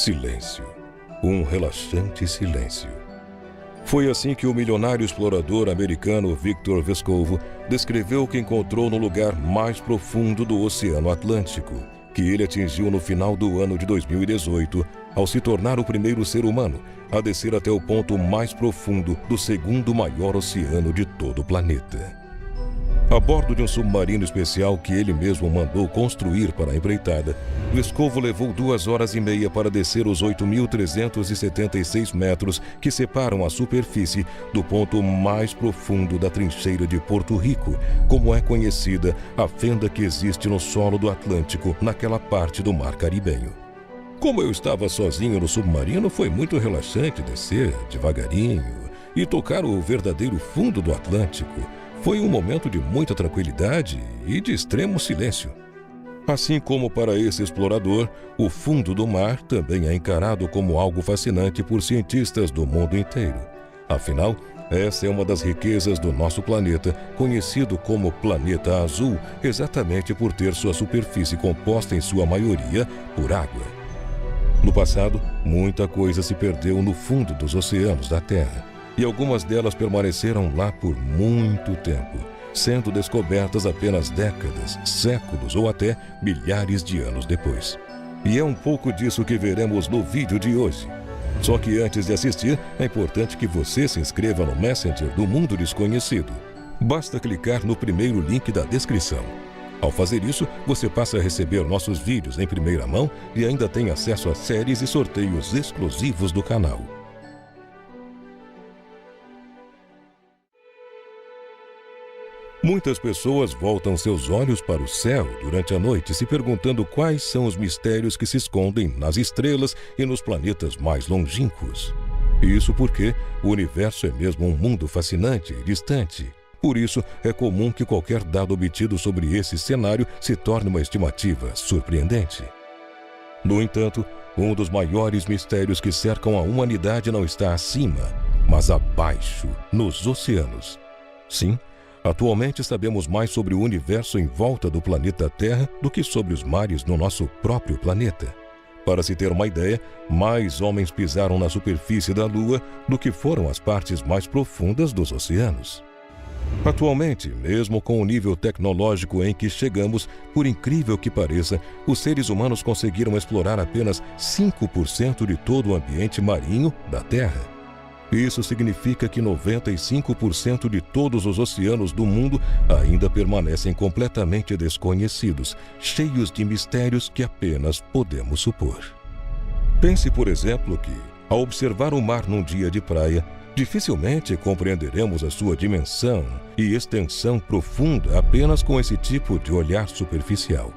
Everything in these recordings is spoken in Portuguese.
Silêncio. Um relaxante silêncio. Foi assim que o milionário explorador americano Victor Vescovo descreveu o que encontrou no lugar mais profundo do Oceano Atlântico, que ele atingiu no final do ano de 2018, ao se tornar o primeiro ser humano a descer até o ponto mais profundo do segundo maior oceano de todo o planeta. A bordo de um submarino especial que ele mesmo mandou construir para a empreitada, Vescovo levou 2 horas e meia para descer os 8.376 metros que separam a superfície do ponto mais profundo da trincheira de Porto Rico, como é conhecida a fenda que existe no solo do Atlântico, naquela parte do mar Caribenho. Como eu estava sozinho no submarino, foi muito relaxante descer devagarinho e tocar o verdadeiro fundo do Atlântico. Foi um momento de muita tranquilidade e de extremo silêncio. Assim como para esse explorador, o fundo do mar também é encarado como algo fascinante por cientistas do mundo inteiro. Afinal, essa é uma das riquezas do nosso planeta, conhecido como Planeta Azul, exatamente por ter sua superfície composta em sua maioria por água. No passado, muita coisa se perdeu no fundo dos oceanos da Terra. E algumas delas permaneceram lá por muito tempo, sendo descobertas apenas décadas, séculos ou até milhares de anos depois. E é um pouco disso que veremos no vídeo de hoje. Só que antes de assistir, é importante que você se inscreva no Messenger do Mundo Desconhecido. Basta clicar no primeiro link da descrição. Ao fazer isso, você passa a receber nossos vídeos em primeira mão e ainda tem acesso a séries e sorteios exclusivos do canal. Muitas pessoas voltam seus olhos para o céu durante a noite, se perguntando quais são os mistérios que se escondem nas estrelas e nos planetas mais longínquos. Isso porque o universo é mesmo um mundo fascinante e distante. Por isso, é comum que qualquer dado obtido sobre esse cenário se torne uma estimativa surpreendente. No entanto, um dos maiores mistérios que cercam a humanidade não está acima, mas abaixo, nos oceanos. Sim, atualmente sabemos mais sobre o universo em volta do planeta Terra do que sobre os mares no nosso próprio planeta. Para se ter uma ideia, mais homens pisaram na superfície da Lua do que foram as partes mais profundas dos oceanos. Atualmente, mesmo com o nível tecnológico em que chegamos, por incrível que pareça, os seres humanos conseguiram explorar apenas 5% de todo o ambiente marinho da Terra. Isso significa que 95% de todos os oceanos do mundo ainda permanecem completamente desconhecidos, cheios de mistérios que apenas podemos supor. Pense, por exemplo, que, ao observar o mar num dia de praia, dificilmente compreenderemos a sua dimensão e extensão profunda apenas com esse tipo de olhar superficial.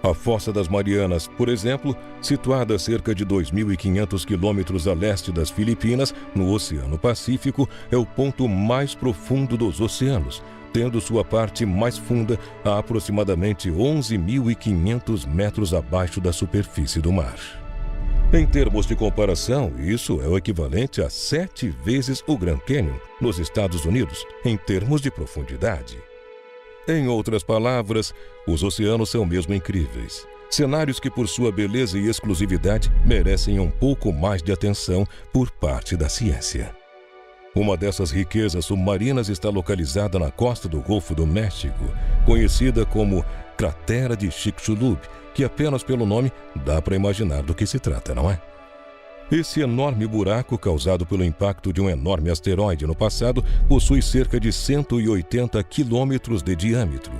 A Fossa das Marianas, por exemplo, situada a cerca de 2.500 quilômetros a leste das Filipinas, no Oceano Pacífico, é o ponto mais profundo dos oceanos, tendo sua parte mais funda a aproximadamente 11.500 metros abaixo da superfície do mar. Em termos de comparação, isso é o equivalente a 7 vezes o Grand Canyon, nos Estados Unidos, em termos de profundidade. Em outras palavras, os oceanos são mesmo incríveis. Cenários que, por sua beleza e exclusividade, merecem um pouco mais de atenção por parte da ciência. Uma dessas riquezas submarinas está localizada na costa do Golfo do México, conhecida como Cratera de Chicxulub, que apenas pelo nome dá para imaginar do que se trata, não é? Esse enorme buraco, causado pelo impacto de um enorme asteroide no passado, possui cerca de 180 quilômetros de diâmetro.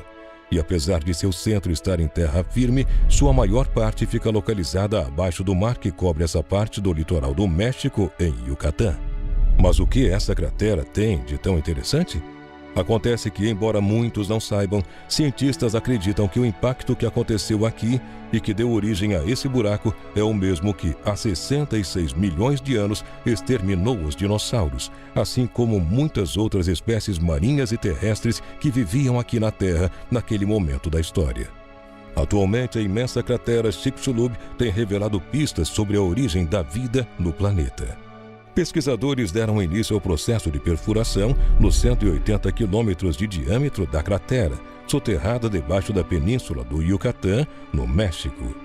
E apesar de seu centro estar em terra firme, sua maior parte fica localizada abaixo do mar que cobre essa parte do litoral do México, em Yucatán. Mas o que essa cratera tem de tão interessante? Acontece que, embora muitos não saibam, cientistas acreditam que o impacto que aconteceu aqui e que deu origem a esse buraco é o mesmo que, há 66 milhões de anos, exterminou os dinossauros, assim como muitas outras espécies marinhas e terrestres que viviam aqui na Terra naquele momento da história. Atualmente, a imensa cratera Chicxulub tem revelado pistas sobre a origem da vida no planeta. Pesquisadores deram início ao processo de perfuração nos 180 quilômetros de diâmetro da cratera, soterrada debaixo da península do Yucatán, no México.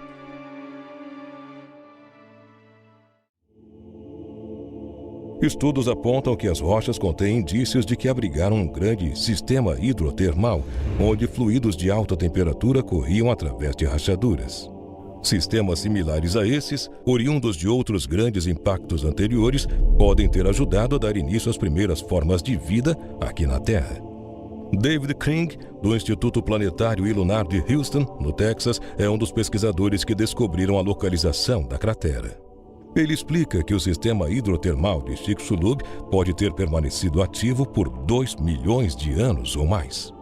Estudos apontam que as rochas contêm indícios de que abrigaram um grande sistema hidrotermal, onde fluidos de alta temperatura corriam através de rachaduras. Sistemas similares a esses, oriundos de outros grandes impactos anteriores, podem ter ajudado a dar início às primeiras formas de vida aqui na Terra. David Kring, do Instituto Planetário e Lunar de Houston, no Texas, é um dos pesquisadores que descobriram a localização da cratera. Ele explica que o sistema hidrotermal de Chicxulub pode ter permanecido ativo por 2 milhões de anos ou mais.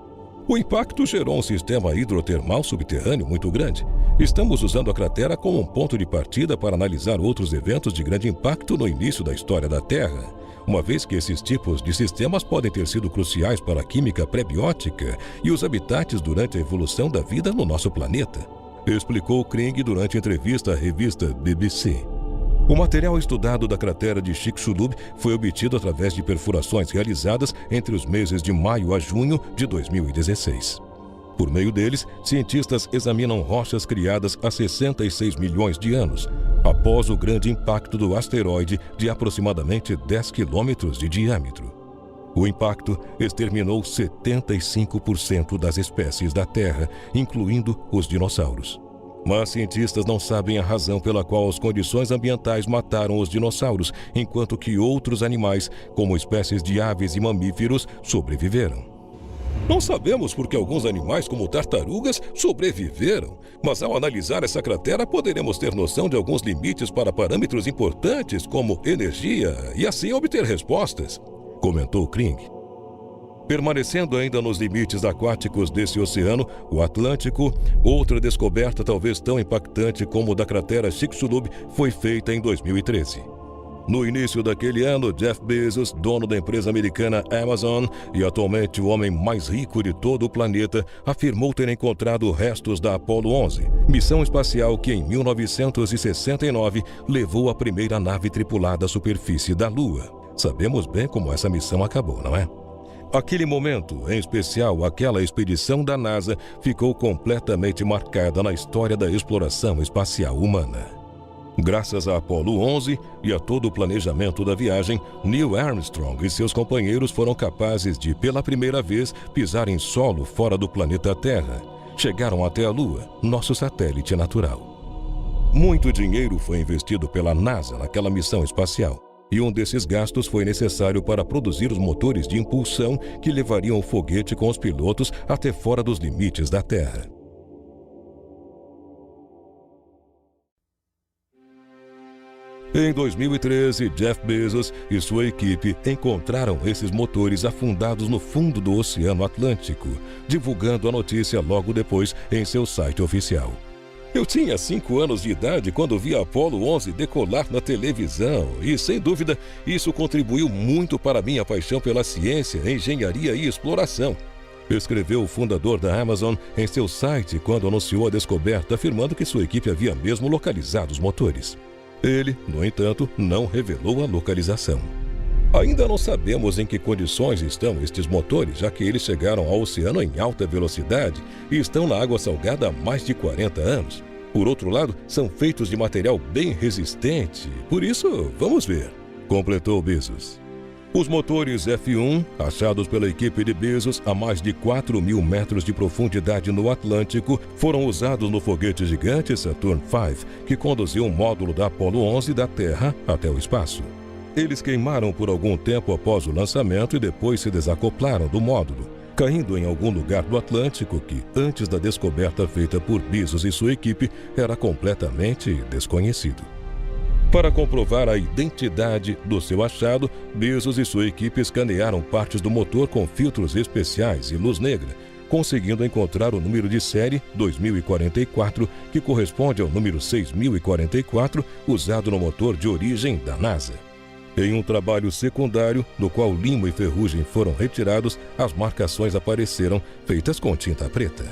O impacto gerou um sistema hidrotermal subterrâneo muito grande. Estamos usando a cratera como um ponto de partida para analisar outros eventos de grande impacto no início da história da Terra, uma vez que esses tipos de sistemas podem ter sido cruciais para a química pré-biótica e os habitats durante a evolução da vida no nosso planeta, explicou Kring durante entrevista à revista BBC. O material estudado da cratera de Chicxulub foi obtido através de perfurações realizadas entre os meses de maio a junho de 2016. Por meio deles, cientistas examinam rochas criadas há 66 milhões de anos, após o grande impacto do asteroide de aproximadamente 10 quilômetros de diâmetro. O impacto exterminou 75% das espécies da Terra, incluindo os dinossauros. Mas cientistas não sabem a razão pela qual as condições ambientais mataram os dinossauros, enquanto que outros animais, como espécies de aves e mamíferos, sobreviveram. Não sabemos por que alguns animais, como tartarugas, sobreviveram, mas ao analisar essa cratera poderemos ter noção de alguns limites para parâmetros importantes, como energia, e assim obter respostas, comentou Kring. Permanecendo ainda nos limites aquáticos desse oceano, o Atlântico, outra descoberta talvez tão impactante como o da cratera Chicxulub foi feita em 2013. No início daquele ano, Jeff Bezos, dono da empresa americana Amazon e atualmente o homem mais rico de todo o planeta, afirmou ter encontrado restos da Apollo 11, missão espacial que em 1969 levou a primeira nave tripulada à superfície da Lua. Sabemos bem como essa missão acabou, não é? Aquele momento, em especial aquela expedição da NASA, ficou completamente marcada na história da exploração espacial humana. Graças a Apollo 11 e a todo o planejamento da viagem, Neil Armstrong e seus companheiros foram capazes de, pela primeira vez, pisar em solo fora do planeta Terra. Chegaram até a Lua, nosso satélite natural. Muito dinheiro foi investido pela NASA naquela missão espacial. E um desses gastos foi necessário para produzir os motores de impulsão que levariam o foguete com os pilotos até fora dos limites da Terra. Em 2013, Jeff Bezos e sua equipe encontraram esses motores afundados no fundo do Oceano Atlântico, divulgando a notícia logo depois em seu site oficial. Eu tinha 5 anos de idade quando vi a Apollo 11 decolar na televisão e, sem dúvida, isso contribuiu muito para minha paixão pela ciência, engenharia e exploração, escreveu o fundador da Amazon em seu site quando anunciou a descoberta, afirmando que sua equipe havia mesmo localizado os motores. Ele, no entanto, não revelou a localização. Ainda não sabemos em que condições estão estes motores, já que eles chegaram ao oceano em alta velocidade e estão na água salgada há mais de 40 anos. Por outro lado, são feitos de material bem resistente, por isso, vamos ver, completou Bezos. Os motores F1, achados pela equipe de Bezos a mais de 4.000 metros de profundidade no Atlântico, foram usados no foguete gigante Saturn V, que conduziu um módulo da Apollo 11 da Terra até o espaço. Eles queimaram por algum tempo após o lançamento e depois se desacoplaram do módulo, caindo em algum lugar do Atlântico que, antes da descoberta feita por Bezos e sua equipe, era completamente desconhecido. Para comprovar a identidade do seu achado, Bezos e sua equipe escanearam partes do motor com filtros especiais e luz negra, conseguindo encontrar o número de série 2044, que corresponde ao número 6044 usado no motor de origem da NASA. Em um trabalho secundário, no qual limo e ferrugem foram retirados, as marcações apareceram, feitas com tinta preta.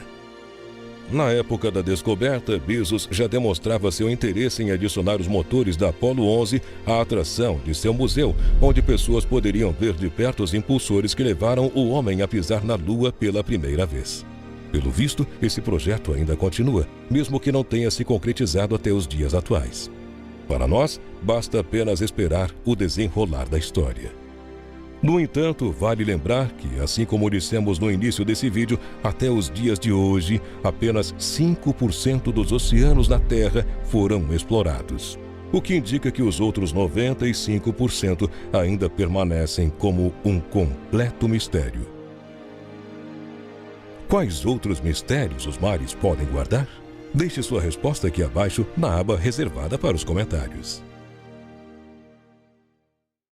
Na época da descoberta, Bezos já demonstrava seu interesse em adicionar os motores da Apollo 11 à atração de seu museu, onde pessoas poderiam ver de perto os impulsores que levaram o homem a pisar na Lua pela primeira vez. Pelo visto, esse projeto ainda continua, mesmo que não tenha se concretizado até os dias atuais. Para nós, basta apenas esperar o desenrolar da história. No entanto, vale lembrar que, assim como dissemos no início desse vídeo, até os dias de hoje, apenas 5% dos oceanos na Terra foram explorados, o que indica que os outros 95% ainda permanecem como um completo mistério. Quais outros mistérios os mares podem guardar? Deixe sua resposta aqui abaixo na aba reservada para os comentários.